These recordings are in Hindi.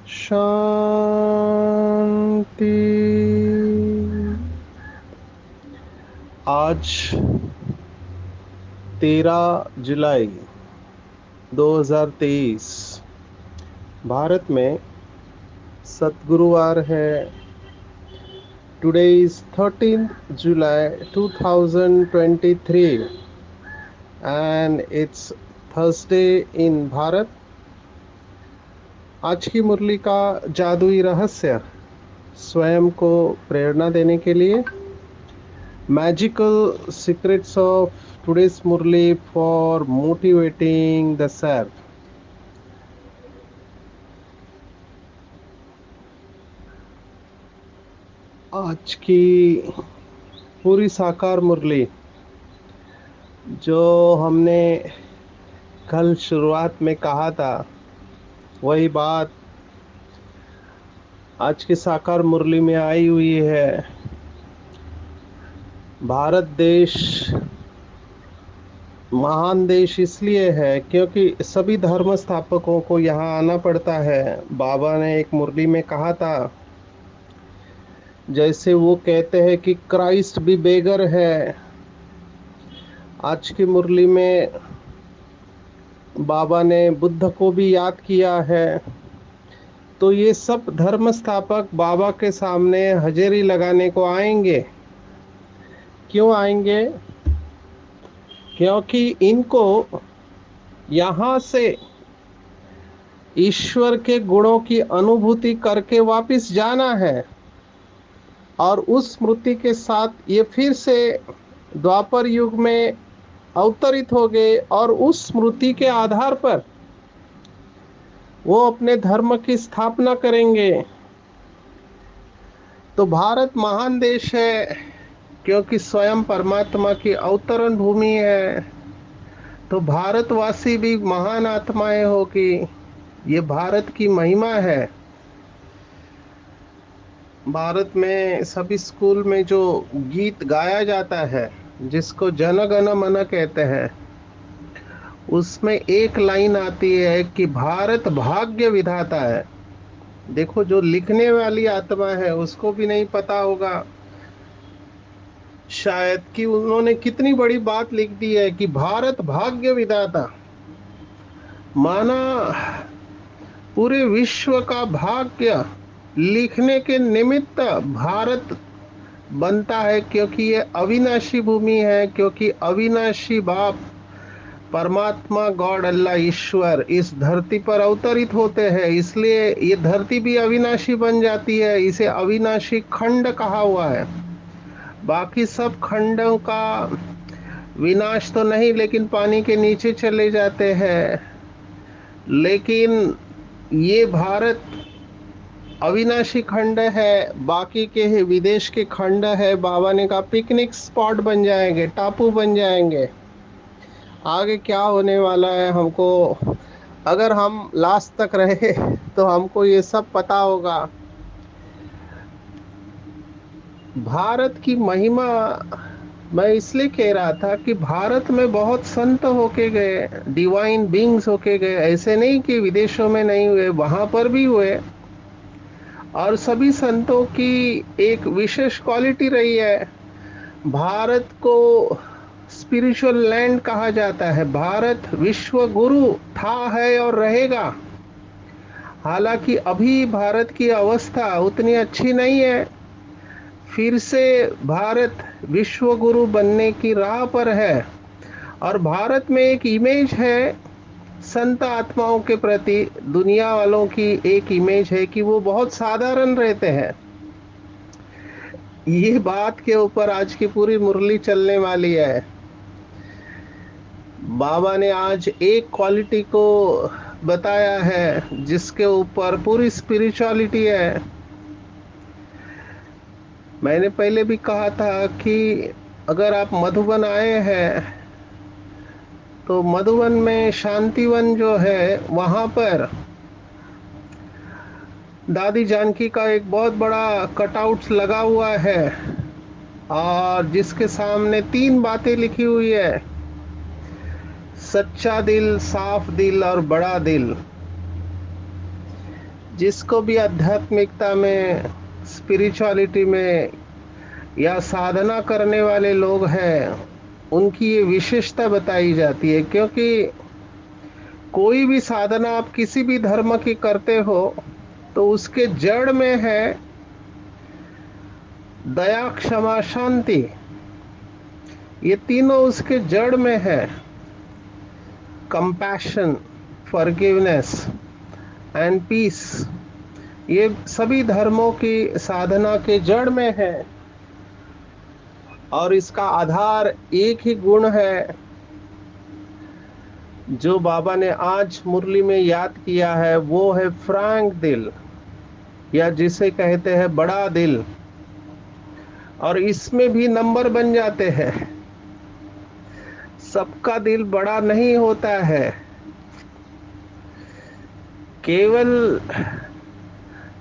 शांति। आज 13 जुलाई 2023 भारत में सतगुरुवार है। Today is 13 July 2023 and it's Thursday in Bharat. आज की मुरली का जादुई रहस्य स्वयं को प्रेरणा देने के लिए Magical secrets of today's Murli for motivating the self. आज की पूरी साकार मुरली जो हमने कल शुरुआत में कहा था, वही बात आज की साकार मुरली में आई हुई है। भारत देश महान देश इसलिए है क्योंकि सभी धर्म स्थापकों को यहाँ आना पड़ता है। बाबा ने एक मुरली में कहा था, जैसे वो कहते हैं कि क्राइस्ट भी बेगर है। आज की मुरली में बाबा ने बुद्ध को भी याद किया है। तो ये सब धर्म स्थापक बाबा के सामने हाजिरी लगाने को आएंगे। क्यों आएंगे? क्योंकि इनको यहाँ से ईश्वर के गुणों की अनुभूति करके वापस जाना है और उस स्मृति के साथ ये फिर से द्वापर युग में अवतरित हो गए और उस स्मृति के आधार पर वो अपने धर्म की स्थापना करेंगे। तो भारत महान देश है क्योंकि स्वयं परमात्मा की अवतरण भूमि है। तो भारतवासी भी महान आत्माएं होगी। ये भारत की महिमा है। भारत में सभी स्कूल में जो गीत गाया जाता है, जिसको जन गण मन कहते हैं, उसमें एक लाइन आती है कि भारत भाग्य विधाता है। देखो, जो लिखने वाली आत्मा है उसको भी नहीं पता होगा शायद कि उन्होंने कितनी बड़ी बात लिख दी है कि भारत भाग्य विधाता। माना पूरे विश्व का भाग्य लिखने के निमित्त भारत बनता है, क्योंकि ये अविनाशी भूमि है, क्योंकि अविनाशी बाप परमात्मा गॉड अल्लाह ईश्वर इस धरती पर अवतरित होते हैं। इसलिए ये धरती भी अविनाशी बन जाती है। इसे अविनाशी खंड कहा हुआ है। बाकी सब खंडों का विनाश तो नहीं, लेकिन पानी के नीचे चले जाते हैं। लेकिन ये भारत अविनाशी खंड है। बाकी के विदेश के खंड है, बाबा ने कहा पिकनिक स्पॉट बन जाएंगे, टापू बन जाएंगे। आगे क्या होने वाला है हमको, अगर हम लास्ट तक रहे तो हमको ये सब पता होगा। भारत की महिमा मैं इसलिए कह रहा था कि भारत में बहुत संत होके गए, डिवाइन बींग्स होके गए। ऐसे नहीं कि विदेशों में नहीं हुए, वहां पर भी हुए। और सभी संतों की एक विशेष क्वालिटी रही है। भारत को स्पिरिचुअल लैंड कहा जाता है। भारत विश्व गुरु था, है और रहेगा। हालांकि अभी भारत की अवस्था उतनी अच्छी नहीं है। फिर से भारत विश्व गुरु बनने की राह पर है। और भारत में एक इमेज है संत आत्माओं के प्रति, दुनिया वालों की एक इमेज है कि वो बहुत साधारण रहते हैं। ये बात के ऊपर आज की पूरी मुरली चलने वाली है। बाबा ने आज एक क्वालिटी को बताया है जिसके ऊपर पूरी स्पिरिचुअलिटी है। मैंने पहले भी कहा था कि अगर आप मधुबन आए हैं तो मधुबन में शांतिवन जो है वहां पर दादी जानकी का एक बहुत बड़ा कटआउट लगा हुआ है और जिसके सामने 3 बातें लिखी हुई है: सच्चा दिल, साफ दिल और बड़ा दिल। जिसको भी आध्यात्मिकता में, स्पिरिचुअलिटी में या साधना करने वाले लोग हैं, उनकी ये विशेषता बताई जाती है। क्योंकि कोई भी साधना आप किसी भी धर्म की करते हो तो उसके जड़ में है दया, क्षमा, शांति। ये तीनों उसके जड़ में है। कंपैशन, फॉरगिवनेस एंड पीस, ये सभी धर्मों की साधना के जड़ में है। और इसका आधार एक ही गुण है जो बाबा ने आज मुरली में याद किया है, वो है फ्रैंक दिल, या जिसे कहते हैं बड़ा दिल। और इसमें भी नंबर बन जाते हैं। सबका दिल बड़ा नहीं होता है। केवल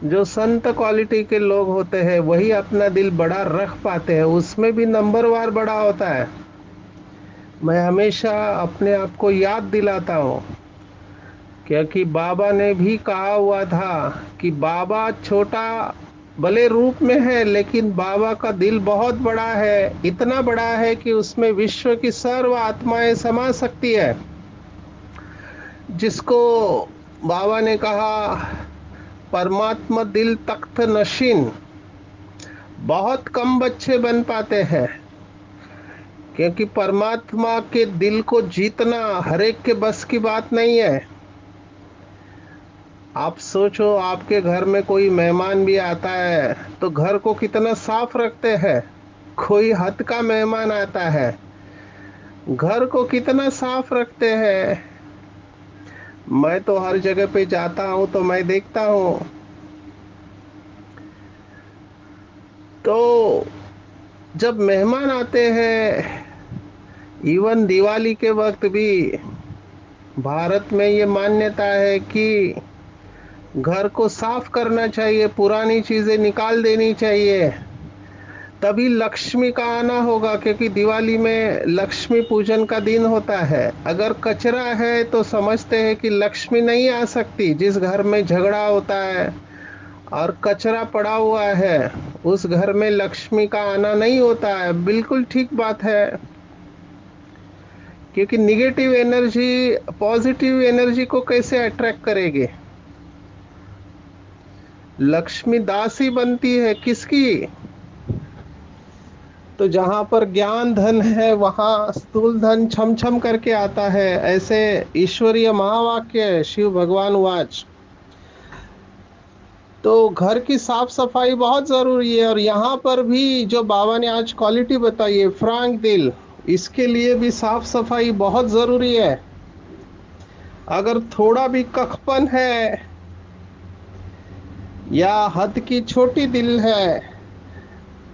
जो संत क्वालिटी के लोग होते हैं वही अपना दिल बड़ा रख पाते हैं, उसमें भी नंबरवार बड़ा होता है। मैं हमेशा अपने आप को याद दिलाता हूँ, क्योंकि बाबा ने भी कहा हुआ था कि बाबा छोटा भले रूप में है लेकिन बाबा का दिल बहुत बड़ा है। इतना बड़ा है कि उसमें विश्व की सर्व आत्माएं समा सकती है। जिसको बाबा ने कहा परमात्मा दिल तख्त नशीन। बहुत कम बच्चे बन पाते हैं, क्योंकि परमात्मा के दिल को जीतना हर एक के बस की बात नहीं है। आप सोचो, आपके घर में कोई मेहमान भी आता है तो घर को कितना साफ रखते हैं। कोई हद का मेहमान आता है, घर को कितना साफ रखते हैं। मैं तो हर जगह पे जाता हूं तो मैं देखता हूं। तो जब मेहमान आते हैं, इवन दिवाली के वक्त भी भारत में ये मान्यता है कि घर को साफ करना चाहिए, पुरानी चीजें निकाल देनी चाहिए, तभी लक्ष्मी का आना होगा। क्योंकि दिवाली में लक्ष्मी पूजन का दिन होता है। अगर कचरा है तो समझते हैं कि लक्ष्मी नहीं आ सकती। जिस घर में झगड़ा होता है और कचरा पड़ा हुआ है, उस घर में लक्ष्मी का आना नहीं होता है। बिल्कुल ठीक बात है, क्योंकि निगेटिव एनर्जी पॉजिटिव एनर्जी को कैसे अट्रैक्ट करेगी। लक्ष्मी दासी बनती है किसकी? तो जहां पर ज्ञान धन है वहां स्थूल धन छम छम करके आता है। ऐसे ईश्वरीय महावाक्य है, शिव भगवान वाच। तो घर की साफ सफाई बहुत जरूरी है। और यहाँ पर भी जो बाबा ने आज क्वालिटी बताई है, फ्रैंक दिल, इसके लिए भी साफ सफाई बहुत जरूरी है। अगर थोड़ा भी कखपन है या हद की छोटी दिल है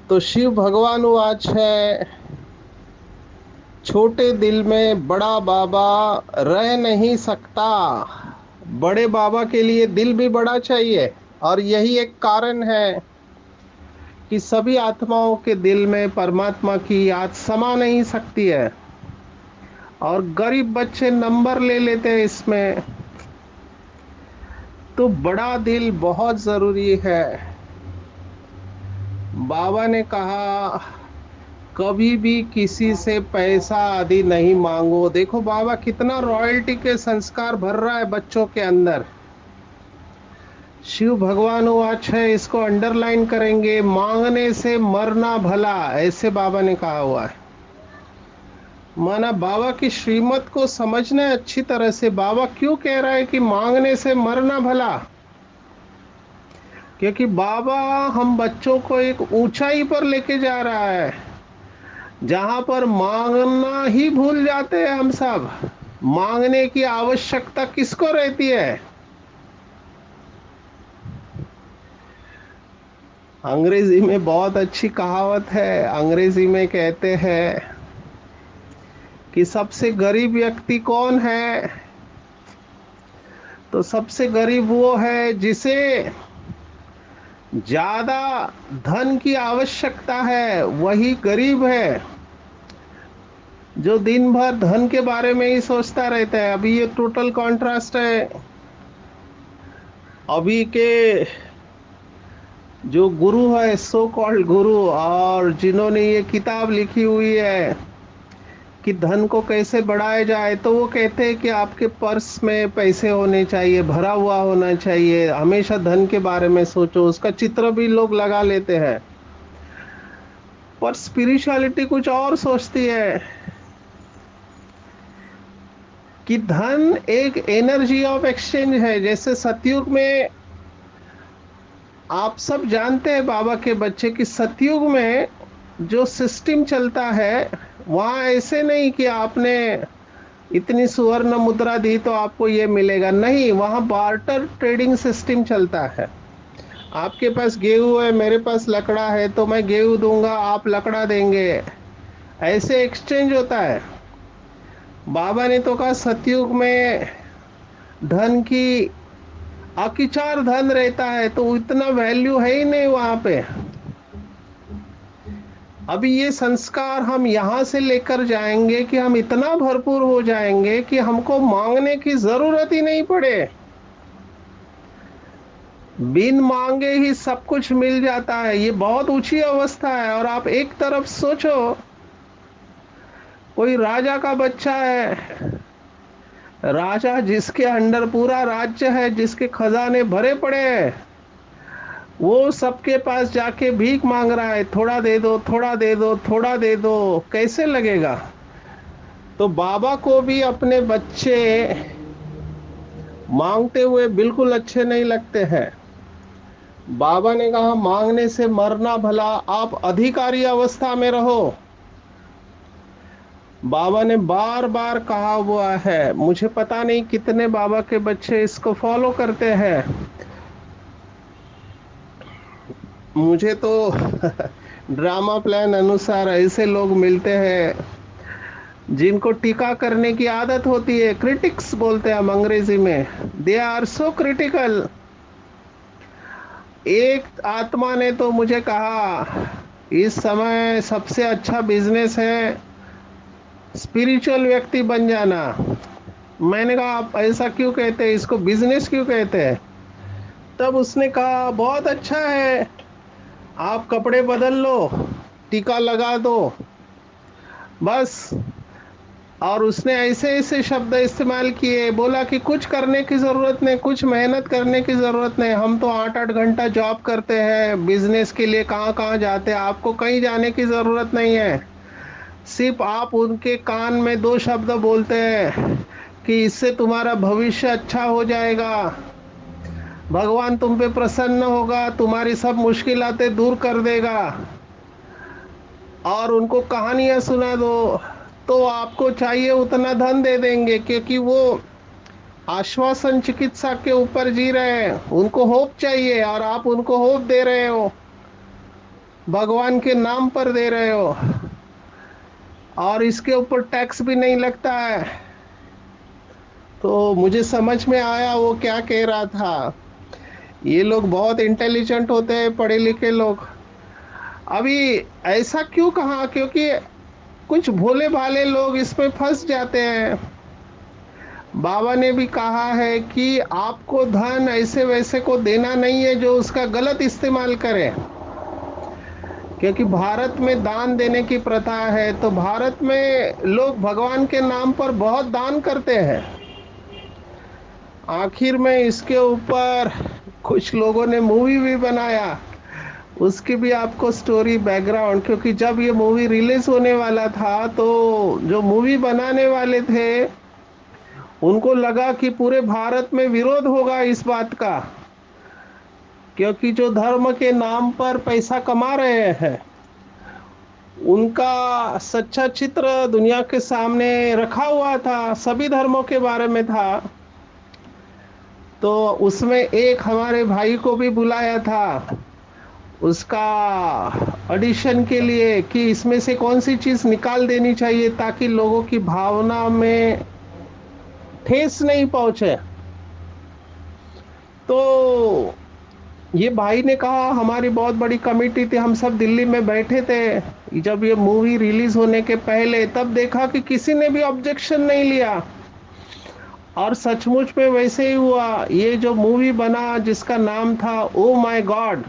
तो शिव भगवान वाच है, छोटे दिल में बड़ा बाबा रह नहीं सकता। बड़े बाबा के लिए दिल भी बड़ा चाहिए। और यही एक कारण है कि सभी आत्माओं के दिल में परमात्मा की याद समा नहीं सकती है। और गरीब बच्चे नंबर ले लेते हैं इसमें। तो बड़ा दिल बहुत जरूरी है। बाबा ने कहा कभी भी किसी से पैसा आदि नहीं मांगो। देखो बाबा कितना रॉयल्टी के संस्कार भर रहा है बच्चों के अंदर। शिव भगवान वाच है, इसको अंडरलाइन करेंगे, मांगने से मरना भला, ऐसे बाबा ने कहा हुआ है। माना बाबा की श्रीमत को समझना है अच्छी तरह से। बाबा क्यों कह रहा है कि मांगने से मरना भला? क्योंकि बाबा हम बच्चों को एक ऊंचाई पर लेके जा रहा है जहां पर मांगना ही भूल जाते हैं हम सब। मांगने की आवश्यकता किसको रहती है? अंग्रेजी में बहुत अच्छी कहावत है। अंग्रेजी में कहते हैं कि सबसे गरीब व्यक्ति कौन है? तो सबसे गरीब वो है जिसे ज्यादा धन की आवश्यकता है, वही गरीब है। जो दिन भर धन के बारे में ही सोचता रहता है। अभी ये टोटल कॉन्ट्रास्ट है। अभी के जो गुरु है, सो कॉल्ड गुरु, और जिन्होंने ये किताब लिखी हुई है कि धन को कैसे बढ़ाया जाए, तो वो कहते हैं कि आपके पर्स में पैसे होने चाहिए, भरा हुआ होना चाहिए, हमेशा धन के बारे में सोचो। उसका चित्र भी लोग लगा लेते हैं। पर स्पिरिचुअलिटी कुछ और सोचती है कि धन एक एनर्जी ऑफ एक्सचेंज है। जैसे सतयुग में, आप सब जानते हैं बाबा के बच्चे, कि सतयुग में जो सिस्टम चलता है, वहां ऐसे नहीं कि आपने इतनी सुवर्ण मुद्रा दी तो आपको ये मिलेगा। नहीं, वहां बार्टर ट्रेडिंग सिस्टम चलता है। आपके पास गेहूं है, मेरे पास लकड़ा है, तो मैं गेहूं दूंगा, आप लकड़ा देंगे। ऐसे एक्सचेंज होता है। बाबा ने तो कहा सतयुग में धन की अकिचार धन रहता है, तो इतना वैल्यू है ही नहीं वहां पे। अभी ये संस्कार हम यहाँ से लेकर जाएंगे कि हम इतना भरपूर हो जाएंगे कि हमको मांगने की जरूरत ही नहीं पड़े। बिन मांगे ही सब कुछ मिल जाता है। ये बहुत ऊंची अवस्था है। और आप एक तरफ सोचो, कोई राजा का बच्चा है, राजा जिसके अंडर पूरा राज्य है, जिसके खजाने भरे पड़े हैं, वो सबके पास जाके भीख मांग रहा है, थोड़ा दे दो, थोड़ा दे दो, थोड़ा दे दो। कैसे लगेगा? तो बाबा को भी अपने बच्चे मांगते हुए बिल्कुल अच्छे नहीं लगते हैं। बाबा ने कहा मांगने से मरना भला, आप अधिकारी अवस्था में रहो। बाबा ने बार बार कहा हुआ है। मुझे पता नहीं कितने बाबा के बच्चे इसको फॉलो करते हैं। मुझे तो ड्रामा प्लान अनुसार ऐसे लोग मिलते हैं जिनको टीका करने की आदत होती है। क्रिटिक्स बोलते हैं हम अंग्रेजी में। They are so critical. एक आत्मा ने तो मुझे कहा इस समय सबसे अच्छा बिजनेस है स्पिरिचुअल व्यक्ति बन जाना। मैंने कहा आप ऐसा क्यों कहते हैं, इसको बिजनेस क्यों कहते हैं? तब उसने कहा बहुत अच्छा है, आप कपड़े बदल लो, टीका लगा दो, बस। और उसने ऐसे ऐसे शब्द इस्तेमाल किए, बोला कि कुछ करने की जरूरत नहीं, कुछ मेहनत करने की जरूरत नहीं। हम तो 8-8 घंटा जॉब करते हैं बिजनेस के लिए, कहाँ कहाँ जाते हैं, आपको कहीं जाने की जरूरत नहीं है। सिर्फ आप उनके कान में 2 शब्द बोलते हैं कि इससे तुम्हारा भविष्य अच्छा हो जाएगा, भगवान तुम पे प्रसन्न होगा, तुम्हारी सब मुश्किलातें दूर कर देगा, और उनको कहानियां सुना दो, तो आपको चाहिए उतना धन दे देंगे। क्योंकि वो आश्वासन चिकित्सा के ऊपर जी रहे हैं, उनको होप चाहिए, और आप उनको होप दे रहे हो, भगवान के नाम पर दे रहे हो, और इसके ऊपर टैक्स भी नहीं लगता है। तो मुझे समझ में आया वो क्या कह रहा था। ये लोग बहुत इंटेलिजेंट होते हैं, पढ़े लिखे लोग। अभी ऐसा क्यों कहा? क्योंकि कुछ भोले भाले लोग इसमें फंस जाते हैं। बाबा ने भी कहा है कि आपको धन ऐसे वैसे को देना नहीं है जो उसका गलत इस्तेमाल करे। क्योंकि भारत में दान देने की प्रथा है, तो भारत में लोग भगवान के नाम पर बहुत दान करते हैं। आखिर में इसके ऊपर कुछ लोगों ने मूवी भी बनाया। उसकी भी आपको स्टोरी बैकग्राउंड, क्योंकि जब ये मूवी रिलीज होने वाला था, तो जो मूवी बनाने वाले थे उनको लगा कि पूरे भारत में विरोध होगा इस बात का, क्योंकि जो धर्म के नाम पर पैसा कमा रहे हैं उनका सच्चा चित्र दुनिया के सामने रखा हुआ था, सभी धर्मों के बारे में था। तो उसमें एक हमारे भाई को भी बुलाया था। उसका ऑडिशन के लिए कि इसमें से कौन सी चीज़ निकाल देनी चाहिए ताकि लोगों की भावना में ठेस नहीं पहुंचे। तो ये भाई ने कहा, हमारी बहुत बड़ी कमेटी थी, हम सब दिल्ली में बैठे थे जब ये मूवी रिलीज होने के पहले, तब देखा कि किसी ने भी ऑब्जेक्शन नहीं लिया। और सचमुच में वैसे ही हुआ। ये जो मूवी बना जिसका नाम था ओ माय गॉड,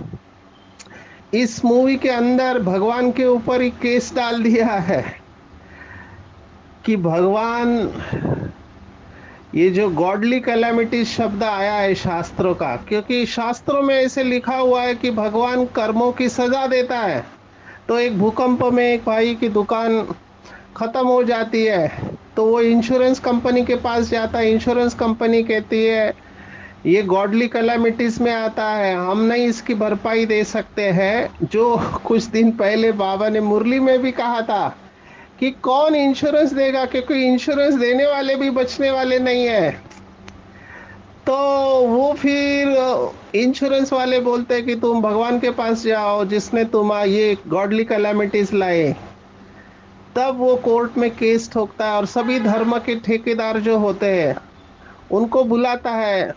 इस मूवी के अंदर भगवान के ऊपर ही केस डाल दिया है कि भगवान, ये जो गॉडली कैलामिटी शब्द आया है शास्त्रों का, क्योंकि शास्त्रों में ऐसे लिखा हुआ है कि भगवान कर्मों की सजा देता है। तो एक भूकंप में एक भाई की दुकान खत्म हो जाती है, तो वो इंश्योरेंस कंपनी के पास जाता है। इंश्योरेंस कंपनी कहती है ये गॉडली कैलामिटीज में आता है, हम नहीं इसकी भरपाई दे सकते हैं। जो कुछ दिन पहले बाबा ने मुरली में भी कहा था कि कौन इंश्योरेंस देगा, क्योंकि इंश्योरेंस देने वाले भी बचने वाले नहीं है। तो वो फिर इंश्योरेंस वाले बोलते हैं कि तुम भगवान के पास जाओ जिसने तुम ये गॉडली कैलामिटीज लाए। तब वो कोर्ट में केस ठोकता है और सभी धर्म के ठेकेदार जो होते हैं उनको बुलाता है।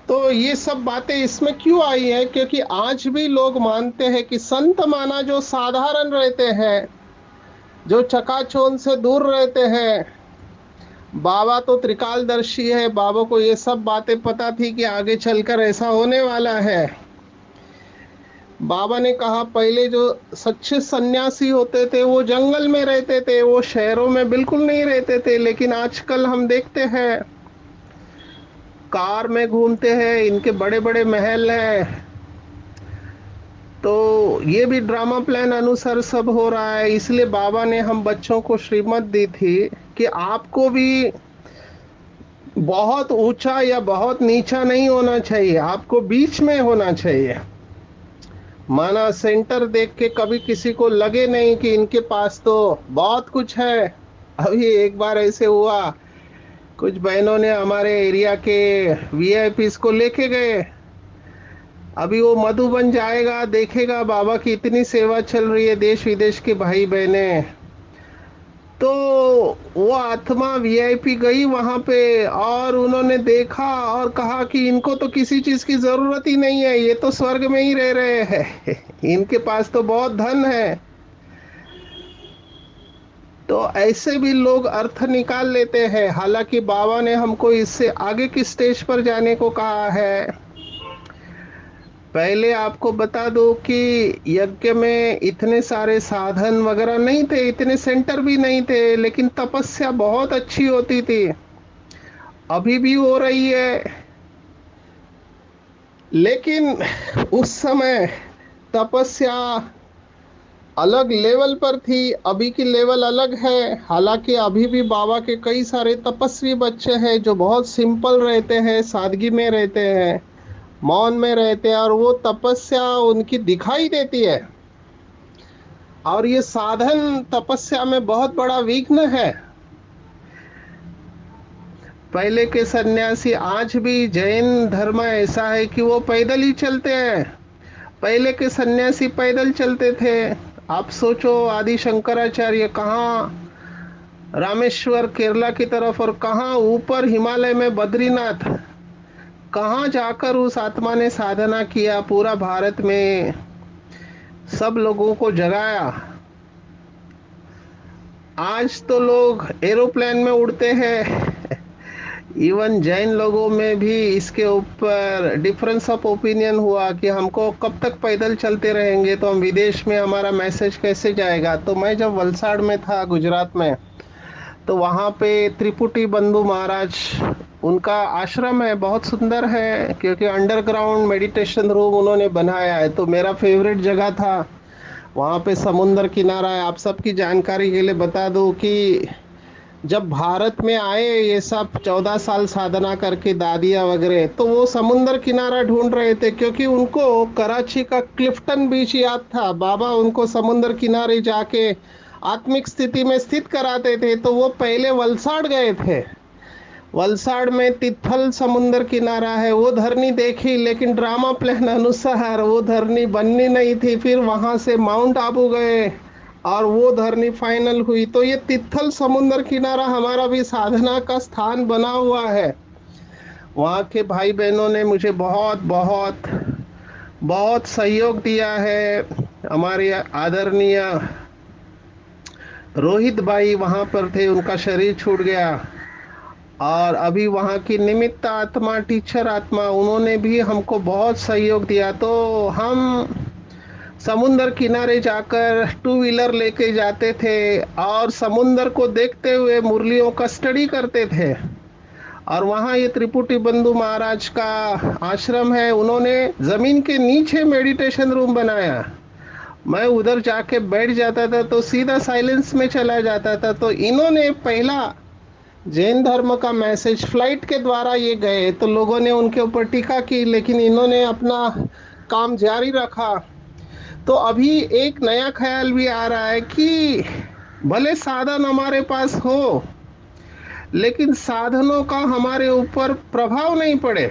तो ये सब बातें इसमें क्यों आई है, क्योंकि आज भी लोग मानते हैं कि संत माना जो साधारण रहते हैं, जो चकाचौंध से दूर रहते हैं। बाबा तो त्रिकालदर्शी है, बाबा को ये सब बातें पता थी कि आगे चलकर ऐसा होने वाला है। बाबा ने कहा पहले जो सच्चे सन्यासी होते थे वो जंगल में रहते थे, वो शहरों में बिल्कुल नहीं रहते थे। लेकिन आजकल हम देखते हैं कार में घूमते हैं, इनके बड़े बड़े महल हैं। तो ये भी ड्रामा प्लान अनुसार सब हो रहा है। इसलिए बाबा ने हम बच्चों को श्रीमत दी थी कि आपको भी बहुत ऊंचा या बहुत नीचा नहीं होना चाहिए, आपको बीच में होना चाहिए। माना सेंटर देख के कभी किसी को लगे नहीं कि इनके पास तो बहुत कुछ है। अभी एक बार ऐसे हुआ, कुछ बहनों ने हमारे एरिया के वीआईपीस को लेके गए। अभी वो मधुबन जाएगा, देखेगा बाबा की इतनी सेवा चल रही है, देश विदेश के भाई बहने। तो वो आत्मा वीआईपी गई वहां पे और उन्होंने देखा और कहा कि इनको तो किसी चीज की जरूरत ही नहीं है, ये तो स्वर्ग में ही रह रहे हैं। इनके पास तो बहुत धन है। तो ऐसे भी लोग अर्थ निकाल लेते हैं। हालांकि बाबा ने हमको इससे आगे की स्टेज पर जाने को कहा है। पहले आपको बता दो कि यज्ञ में इतने सारे साधन वगैरह नहीं थे, इतने सेंटर भी नहीं थे, लेकिन तपस्या बहुत अच्छी होती थी, अभी भी हो रही है। लेकिन उस समय तपस्या अलग लेवल पर थी, अभी की लेवल अलग है। हालांकि अभी भी बाबा के कई सारे तपस्वी बच्चे हैं जो बहुत सिंपल रहते हैं, सादगी में रहते हैं, मौन में रहते हैं, और वो तपस्या उनकी दिखाई देती है। और ये साधन तपस्या में बहुत बड़ा विघ्न है। पहले के सन्यासी, आज भी जैन धर्म ऐसा है कि वो पैदल ही चलते हैं। पहले के सन्यासी पैदल चलते थे। आप सोचो आदि शंकराचार्य कहाँ रामेश्वर केरला की तरफ, और कहाँ ऊपर हिमालय में बद्रीनाथ, कहाँ जाकर उस आत्मा ने साधना किया, पूरा भारत में सब लोगों को जगाया। आज तो लोग एरोप्लेन में उड़ते हैं। इवन जैन लोगों में भी इसके ऊपर डिफरेंस ऑफ ओपिनियन हुआ कि हमको कब तक पैदल चलते रहेंगे, तो हम विदेश में हमारा मैसेज कैसे जाएगा। तो मैं जब वलसाड़ में था गुजरात में, तो वहाँ पे त्रिपुटी बंधु महाराज, उनका आश्रम है, बहुत सुंदर है, क्योंकि अंडरग्राउंड मेडिटेशन रूम उन्होंने बनाया है। तो मेरा फेवरेट जगह था वहाँ पे, समुंदर किनारा है। आप सबकी जानकारी के लिए बता दूं कि जब भारत में आए ये सब 14 साल साधना करके दादिया वगैरह, तो वो समुंदर किनारा ढूंढ रहे थे, क्योंकि उनको कराची का क्लिफ्टन बीच याद था। बाबा उनको समुंदर किनारे जाके आत्मिक स्थिति में स्थित कराते थे। तो वो पहले वलसाड़ गए थे, वलसाड़ में तिथल समुंदर किनारा है, वो धरनी देखी, लेकिन ड्रामा प्लान अनुसार वो धरनी बननी नहीं थी। फिर वहां से माउंट आबू गए और वो धरनी फाइनल हुई। तो ये तिथल समुंदर किनारा हमारा भी साधना का स्थान बना हुआ है। वहाँ के भाई बहनों ने मुझे बहुत बहुत बहुत सहयोग दिया है। हमारे आदरणीय रोहित भाई वहाँ पर थे, उनका शरीर छूट गया। और अभी वहाँ की निमित्त आत्मा, टीचर आत्मा, उन्होंने भी हमको बहुत सहयोग दिया। तो हम समुंदर किनारे जाकर टू व्हीलर लेके जाते थे और समुंदर को देखते हुए मुरलियों का स्टडी करते थे। और वहाँ ये त्रिपुटी बंधु महाराज का आश्रम है, उन्होंने जमीन के नीचे मेडिटेशन रूम बनाया। मैं उधर जाके बैठ जाता था तो सीधा साइलेंस में चला जाता था। तो इन्होंने पहला जैन धर्म का मैसेज फ्लाइट के द्वारा ये गए, तो लोगों ने उनके ऊपर टीका की, लेकिन इन्होंने अपना काम जारी रखा। तो अभी एक नया ख्याल भी आ रहा है कि भले साधन हमारे पास हो, लेकिन साधनों का हमारे ऊपर प्रभाव नहीं पड़े।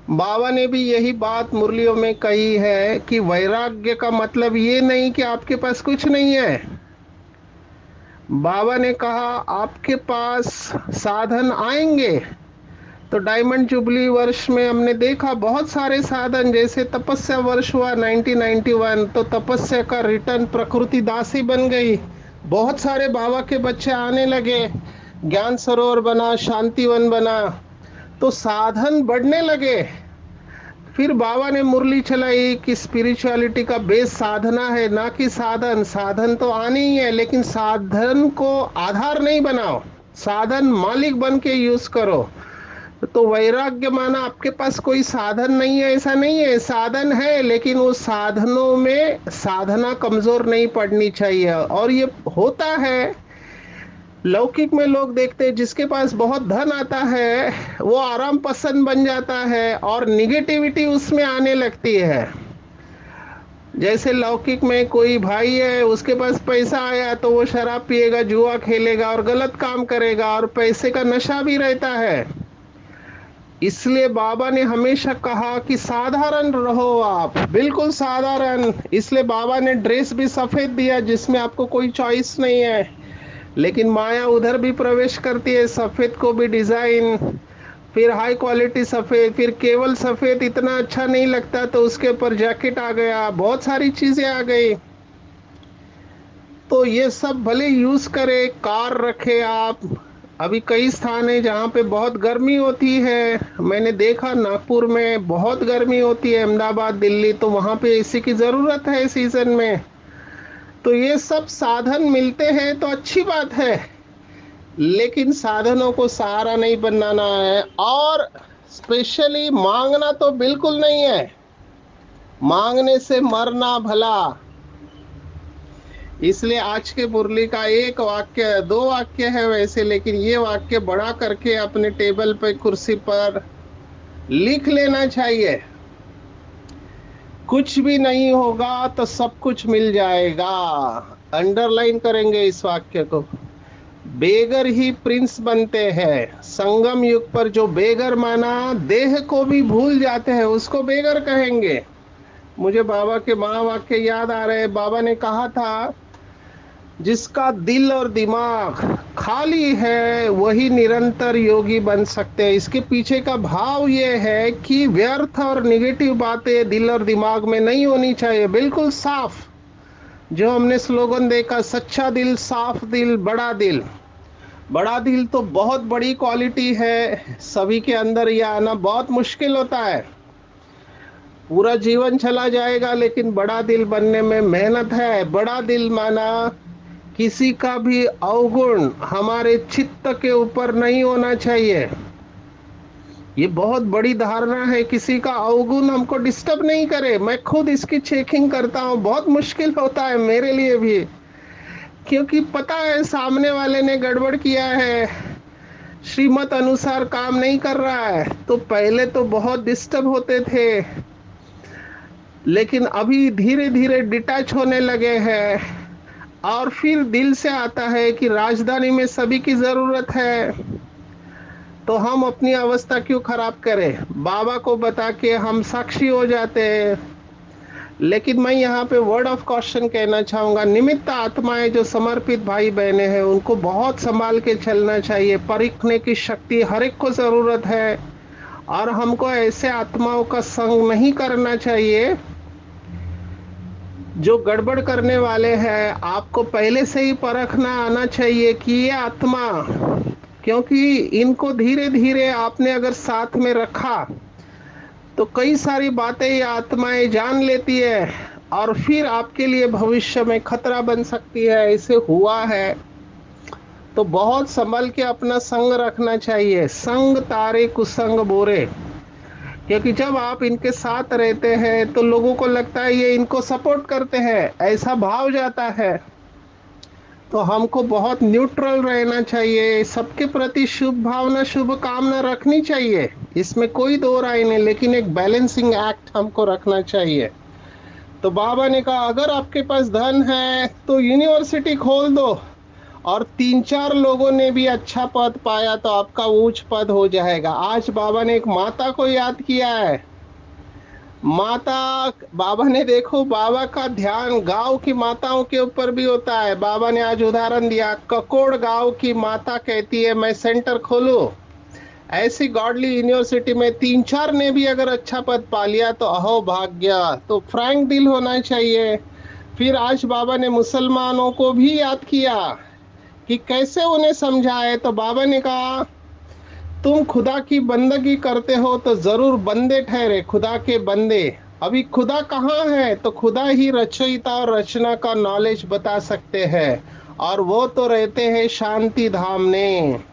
बाबा ने भी यही बात मुरलियों में कही है कि वैराग्य का मतलब ये नहीं कि आपके पास कुछ नहीं है। बाबा ने कहा आपके पास साधन आएंगे। तो डायमंड जुबली वर्ष में हमने देखा बहुत सारे साधन, जैसे तपस्या वर्ष हुआ 1991, तो तपस्या का रिटर्न प्रकृति दासी बन गई। बहुत सारे बाबा के बच्चे आने लगे, ज्ञान सरोवर बना, शांतिवन बना, तो साधन बढ़ने लगे। फिर बाबा ने मुरली चलाई कि स्पिरिचुअलिटी का बेस साधना है, ना कि साधन। साधन तो आने ही है, लेकिन साधन को आधार नहीं बनाओ, साधन मालिक बन के यूज करो। तो वैराग्य माना आपके पास कोई साधन नहीं है, ऐसा नहीं है। साधन है, लेकिन उस साधनों में साधना कमजोर नहीं पड़नी चाहिए। और ये होता है, लौकिक में लोग देखते हैं जिसके पास बहुत धन आता है वो आराम पसंद बन जाता है और निगेटिविटी उसमें आने लगती है। जैसे लौकिक में कोई भाई है, उसके पास पैसा आया तो वो शराब पिएगा, जुआ खेलेगा और गलत काम करेगा, और पैसे का नशा भी रहता है। इसलिए बाबा ने हमेशा कहा कि साधारण रहो, आप बिल्कुल साधारण। इसलिए बाबा ने ड्रेस भी सफेद दिया, जिसमें आपको कोई चॉइस नहीं है। लेकिन माया उधर भी प्रवेश करती है, सफेद को भी डिजाइन, फिर हाई क्वालिटी सफेद, फिर केवल सफेद इतना अच्छा नहीं लगता तो उसके ऊपर जैकेट आ गया, बहुत सारी चीजें आ गई। तो ये सब भले यूज करे, कार रखे आप। अभी कई स्थान है जहाँ पे बहुत गर्मी होती है, मैंने देखा नागपुर में बहुत गर्मी होती है, अहमदाबाद, दिल्ली, तो वहाँ पे एसी की जरूरत है सीजन में। तो ये सब साधन मिलते हैं तो अच्छी बात है, लेकिन साधनों को सहारा नहीं बनाना है। और स्पेशली मांगना तो बिल्कुल नहीं है, मांगने से मरना भला। इसलिए आज के मुरली का एक वाक्य, दो वाक्य है वैसे, लेकिन ये वाक्य बड़ा करके अपने टेबल पे, कुर्सी पर लिख लेना चाहिए। कुछ भी नहीं होगा तो सब कुछ मिल जाएगा। अंडरलाइन करेंगे इस वाक्य को। बेगर ही प्रिंस बनते हैं। संगम युग पर जो बेगर माना, देह को भी भूल जाते हैं, उसको बेगर कहेंगे। मुझे बाबा के महावाक्य याद आ रहे हैं। बाबा ने कहा था जिसका दिल और दिमाग खाली है वही निरंतर योगी बन सकते हैं। इसके पीछे का भाव ये है कि व्यर्थ और निगेटिव बातें दिल और दिमाग में नहीं होनी चाहिए, बिल्कुल साफ। जो हमने स्लोगन देखा, सच्चा दिल, साफ दिल, बड़ा दिल। बड़ा दिल तो बहुत बड़ी क्वालिटी है, सभी के अंदर यह आना बहुत मुश्किल होता है। पूरा जीवन चला जाएगा, लेकिन बड़ा दिल बनने में मेहनत है। बड़ा दिल माना किसी का भी अवगुण हमारे चित्त के ऊपर नहीं होना चाहिए। ये बहुत बड़ी धारणा है, किसी का अवगुण हमको डिस्टर्ब नहीं करे। मैं खुद इसकी चेकिंग करता हूँ, बहुत मुश्किल होता है मेरे लिए भी, क्योंकि पता है सामने वाले ने गड़बड़ किया है, श्रीमत अनुसार काम नहीं कर रहा है। तो पहले तो बहुत डिस्टर्ब होते थे, लेकिन अभी धीरे धीरे डिटैच होने लगे हैं। और फिर दिल से आता है कि राजधानी में सभी की जरूरत है, तो हम अपनी अवस्था क्यों खराब करें? बाबा को बता के हम साक्षी हो जाते हैं। लेकिन मैं यहाँ पे वर्ड ऑफ कॉशन कहना चाहूंगा, निमित्त आत्माएं जो समर्पित भाई बहने हैं उनको बहुत संभाल के चलना चाहिए। परखने की शक्ति हर एक को जरूरत है, और हमको ऐसे आत्माओं का संग नहीं करना चाहिए जो गड़बड़ करने वाले हैं। आपको पहले से ही परखना आना चाहिए कि ये आत्मा, क्योंकि इनको धीरे धीरे आपने अगर साथ में रखा तो कई सारी बातें ये आत्माएं जान लेती है, और फिर आपके लिए भविष्य में खतरा बन सकती है। ऐसे हुआ है। तो बहुत संभल के अपना संग रखना चाहिए। संग तारे कुसंग बोरे, क्योंकि जब आप इनके साथ रहते हैं तो लोगों को लगता है ये इनको सपोर्ट करते हैं, ऐसा भाव जाता है। तो हमको बहुत न्यूट्रल रहना चाहिए, सबके प्रति शुभ भावना शुभ कामना रखनी चाहिए, इसमें कोई दो राय नहीं, लेकिन एक बैलेंसिंग एक्ट हमको रखना चाहिए। तो बाबा ने कहा अगर आपके पास धन है तो यूनिवर्सिटी खोल दो, और 3-4 लोगों ने भी अच्छा पद पाया तो आपका उच्च पद हो जाएगा। आज बाबा ने एक माता को याद किया है। माता, बाबा ने देखो, बाबा का ध्यान गांव की माताओं के ऊपर भी होता है। बाबा ने आज उदाहरण दिया, ककोड़ गांव की माता कहती है मैं सेंटर खोलूं। ऐसी गॉडली यूनिवर्सिटी में 3-4 ने भी अगर अच्छा पद पा लिया तो अहो भाग्य। तो फ्रैंक दिल होना चाहिए। फिर आज बाबा ने मुसलमानों को भी याद किया कि कैसे उन्हें समझाए। तो बाबा ने कहा तुम खुदा की बंदगी करते हो तो जरूर बंदे ठहरे, खुदा के बंदे। अभी खुदा कहाँ है? तो खुदा ही रचयिता और रचना का नॉलेज बता सकते हैं, और वो तो रहते हैं शांति धाम में।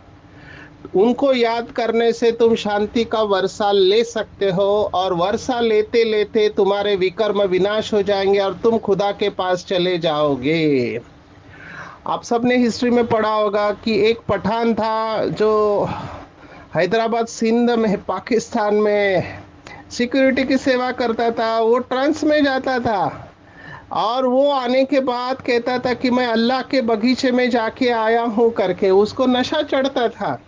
उनको याद करने से तुम शांति का वर्षा ले सकते हो, और वर्षा लेते लेते तुम्हारे विकर्म विनाश हो जाएंगे और तुम खुदा के पास चले जाओगे। आप सबने हिस्ट्री में पढ़ा होगा कि एक पठान था जो हैदराबाद सिंध में पाकिस्तान में सिक्योरिटी की सेवा करता था। वो ट्रांस में जाता था, और वो आने के बाद कहता था कि मैं अल्लाह के बगीचे में जाके आया हूँ करके, उसको नशा चढ़ता था।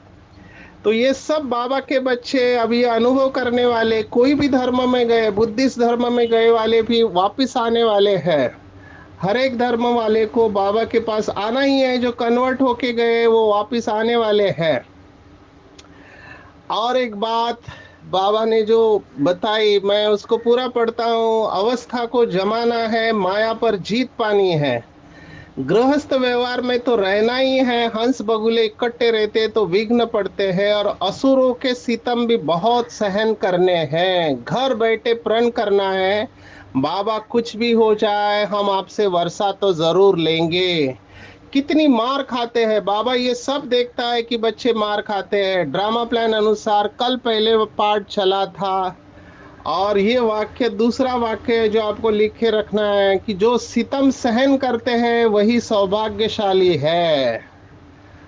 तो ये सब बाबा के बच्चे अभी अनुभव करने वाले, कोई भी धर्म में गए, बुद्धिस्ट धर्म में गए वाले भी वापस आने वाले हैं। हर एक धर्म वाले को बाबा के पास आना ही है। जो कन्वर्ट होके गए वो वापस आने वाले हैं। और एक बात बाबा ने जो बताई, मैं उसको पूरा पढ़ता हूँ। अवस्था को जमाना है, माया पर जीत पानी है। गृहस्थ व्यवहार में तो रहना ही है। हंस बगुले इकट्ठे रहते तो विघ्न पड़ते हैं, और असुरों के सितम भी बहुत सहन करने हैं। घर बैठे प्रण करना है, बाबा कुछ भी हो जाए हम आपसे वर्षा तो जरूर लेंगे। कितनी मार खाते हैं बाबा, ये सब देखता है कि बच्चे मार खाते हैं। ड्रामा प्लान अनुसार कल पहले पार्ट चला था, और ये वाक्य दूसरा वाक्य है जो आपको लिखे रखना है कि जो सितम सहन करते हैं वही सौभाग्यशाली है।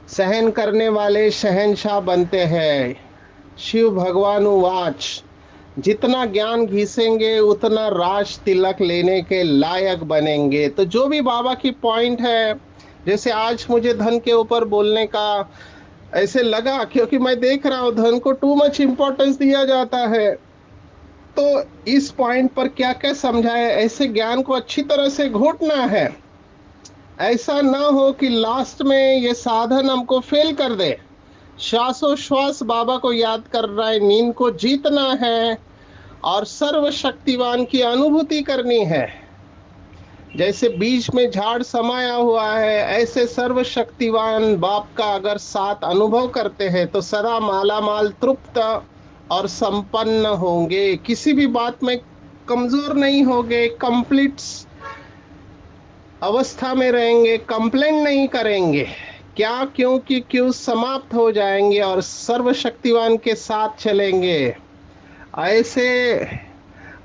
सहन करने वाले शहंशाह बनते हैं। शिव भगवान वाच, जितना ज्ञान घिसेंगे उतना राज तिलक लेने के लायक बनेंगे। तो जो भी बाबा की पॉइंट है, जैसे आज मुझे धन के ऊपर बोलने का ऐसे लगा, क्योंकि मैं देख रहा हूँ धन को टू मच इम्पोर्टेंस दिया जाता है। तो इस पॉइंट पर क्या क्या समझाया, ऐसे ज्ञान को अच्छी तरह से घोटना है। ऐसा ना हो कि लास्ट में ये साधन हमको फेल कर दे। श्वासोश्वास बाबा को याद कर रहा है, नींद को जीतना है, और सर्वशक्तिवान की अनुभूति करनी है। जैसे बीच में झाड़ समाया हुआ है, ऐसे सर्वशक्तिवान बाप का अगर साथ अनुभव करते हैं तो सदा मालामाल तृप्त और संपन्न होंगे। किसी भी बात में कमजोर नहीं होंगे, कंप्लीट अवस्था में रहेंगे, कंप्लेंट नहीं करेंगे। क्या क्यों कि क्यों समाप्त हो जाएंगे और सर्वशक्तिवान के साथ चलेंगे। ऐसे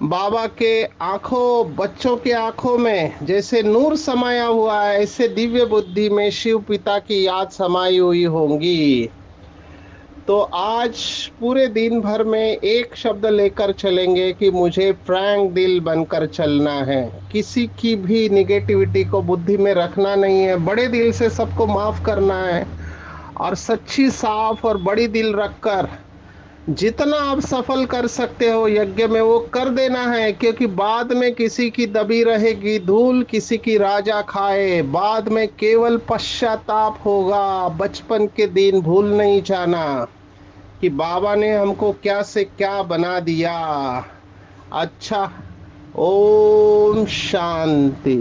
बाबा के आंखों, बच्चों के आंखों में जैसे नूर समाया हुआ है, ऐसे दिव्य बुद्धि में शिव पिता की याद समाई हुई होंगी। तो आज पूरे दिन भर में एक शब्द लेकर चलेंगे कि मुझे फ्रैंक दिल बनकर चलना है। किसी की भी निगेटिविटी को बुद्धि में रखना नहीं है, बड़े दिल से सबको माफ करना है, और सच्ची साफ और बड़ी दिल रखकर जितना आप सफल कर सकते हो यज्ञ में वो कर देना है, क्योंकि बाद में किसी की दबी रहेगी धूल, किसी की राजा खाए, बाद में केवल पश्चाताप होगा। बचपन के दिन भूल नहीं जाना कि बाबा ने हमको क्या से क्या बना दिया। अच्छा, ओम शांति।